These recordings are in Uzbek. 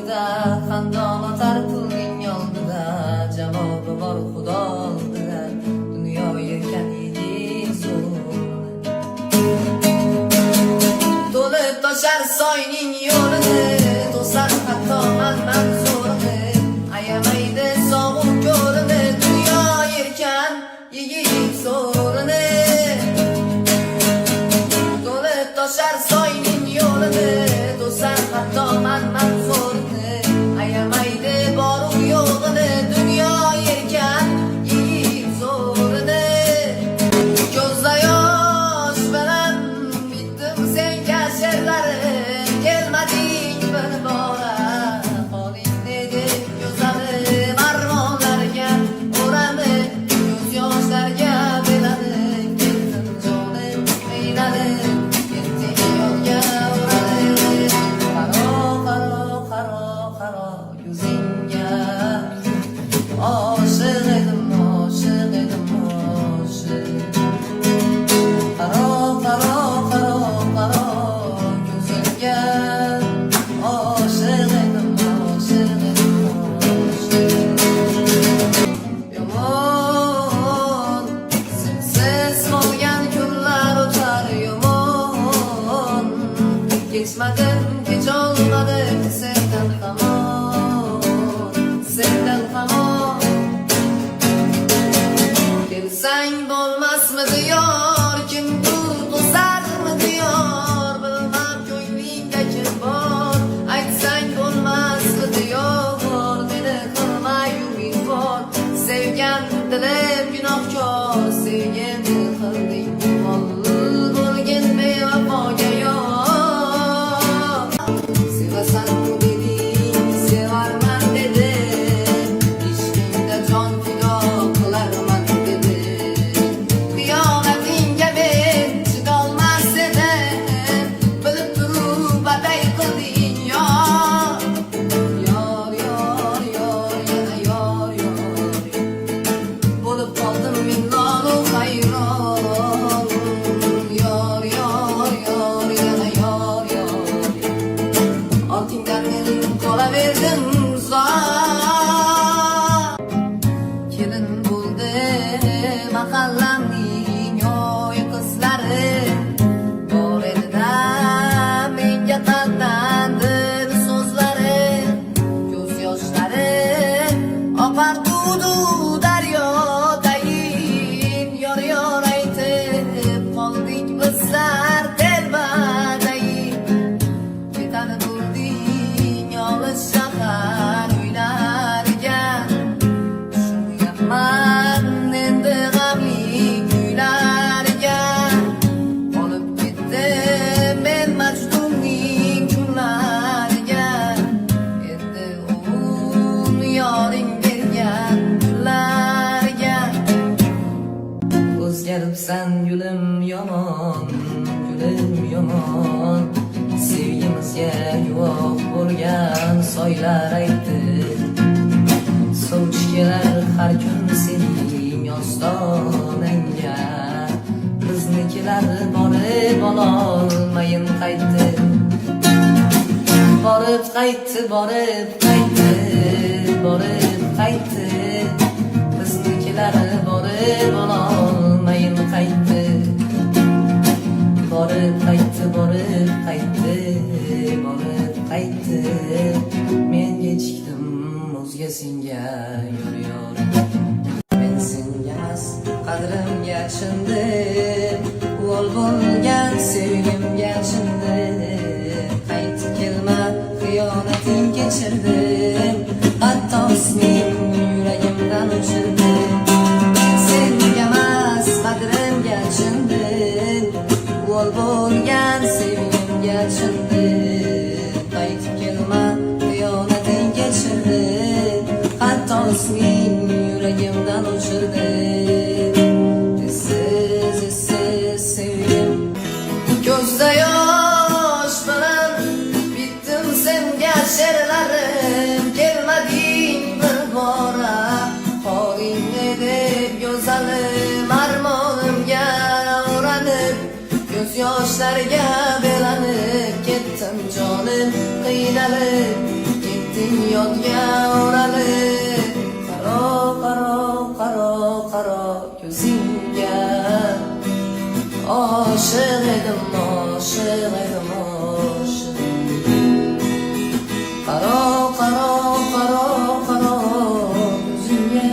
oldida, xandon otar pulning oldida, javobi bor Xudo oldida, dunyo yerkan yigit zo'rini. To'lib toshar soyning yo'lini, to'sar hatto man zo'rini, ayamaydi sovuq ko'rini, dunyo yerkan yigit zo'rini. To'lib toshar soyning yo'lini, to'sar hatto man zo'rini, ayamaydi boru yo'g'ini, dunyo yerkan yigit zo'rini. Ko'zda yosh bilan bitdim senga she'rlarim, kelmading bir bora, holingni deb yozarim, armonlarga o'ranib, ko'z yoshlarga belanib, ketdim jonim qiynalib, ketding yo'lga o'ralib. Qaro yuzingga oshiq edim, oshiq edim, oshiq. Qaro ko'zingga oshiq edim, oshiq edim, oshiq. Yomon sensiz qolgan kunlar o'tar, yomon kechmadim, kecholmadim sendan hamon, sendan hamon. Kelsang bo'lmasmidi yor, kim bu to'sarmidi yor, bilmam ko'nglingda kim bor, aytsang bo'lmasmidi yor, meni qilmay umidvor, sevgan dilim gunohkor, sevgimni qilding mol, bo'lgin bevafoga yor. Sevasan deding, sevarman dedim, ishqingda jon fido qilarman dedim, xiyonatingga men chidolmas edim, bilib turib aday qilding yor. Yor, yana yor, bo'lib qoldim men lolu hayron. Yor, yana yor, ortingdan men qolaverdim uzoq. Kelin bo'ldi mahallamning yo'y qizlari, bor edi-da menga qatnandi so'zlari, ko'z yoshlari oqardi daryodayin, yor aytib qoldik bizlar telbadayin. Ketani bo'lding olis shahar uylariga, tushmayapman endi g'amli kuylarga, olib ketdim men Majnunning kunlariga, endi o'g'il yoring bergan kunlarga. O'zgaribsan gulim yomon, gulim yomon, sevgimizga guvoh bo'lgan soylar aytdi, sovchi kelar har kun sening ostonangga, biznikilar borib ololmayin qaytdi, borib qaytdi, biznikilar borib ololmayin qaytdi, borib qaytdi, men kechikdim o'zga senga yor. Men senga emas qadrimga achindim, uvol bo'lgan sevgimga achindim, qaytib kelma xiyonating kechirdim, hatto isming yuragimdan o'chirdim. Men senga emas qadrimga achindim, uvol bo'lgan sevgimga achindim, qaytib kelma xiyonating kechirdim, hatto isming yuragimdan o'chirdim. Essiz sevgim, ko'zda yosh bilan bitdim senga she'rlarim, kelmading bir bora, holingni deb yozalim, armonimga o'ranib, ko'z yoshlarga belanib, ketdim jonim qiynalib, ketdi ketding yodga o'ralib. Qaro, qaro, qaro, qaro ko'zingga. Oshiq edim, oshiq edim, oshiq. Qaro, qaro, qaro, qaro ko'zingga.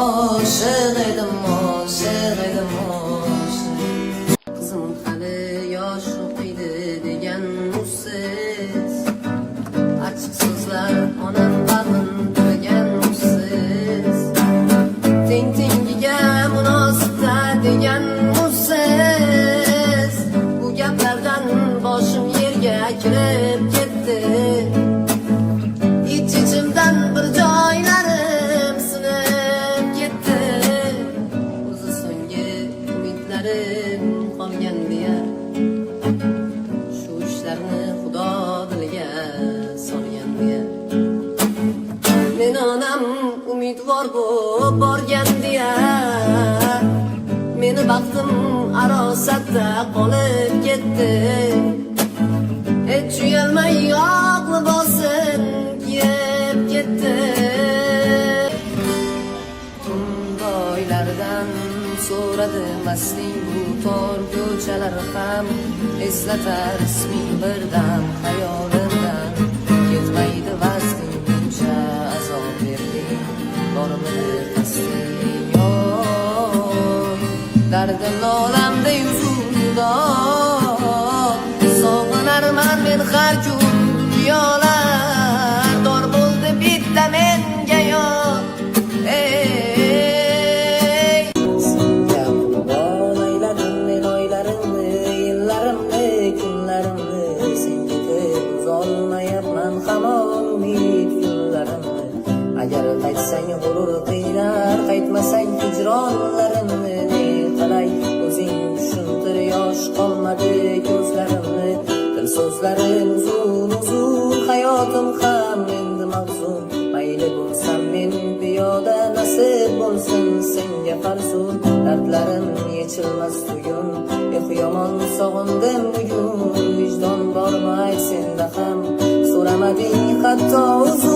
Oshiq edim, oshiq edim, oshiq. Qizim hali yosh o'qiydi degan usiz. Achchiq so'zlar onam bag'rin bilgan usiz. Tengiga munosibda degan usiz. Bu gaplardan boshim yerga kirib ketdi. Ich-ichimdan bir joylarim sinib ketdi. O'zi so'nggi umidlarim qolgan deya shu ishlarni Xudo diliga solgan deya. Men onam umidvor bo'lib borgan deya meni baxtim arosatda qolib ketdi. Hech uyalmay oq libosin kiyib ketdi. Tundoylardan so'radi masning bu tor ko'chalar ham eslatar isming birdan xayolimdan ketmaydi vazning buncha azob berding bormidi qasding yo'q dardim olamda yuzingda sog'inarman men har kun piyolar dor bo'ldi bitta menga yo'q. Senga qurbon ayladim men oylarimni yillarimni kunlarimni sen ketib uzolmayapman hamon umid kunlarimni. Agar qaytsang g'urur qiynar qaytmasang hijronlarimni ne qalay o'zing tushuntir yosh qolmadi ko'zlarimni. Dil so'zlarim uzun uzun hayotim ham endi mahzun. Mayli bo'lsam men piyoda nasib bo'lsin senga farzun. Dardlarim yechilmas tugun yomon sog'indim bugun. Vijdon bormi ay senda ham so'ramading hatto uzun.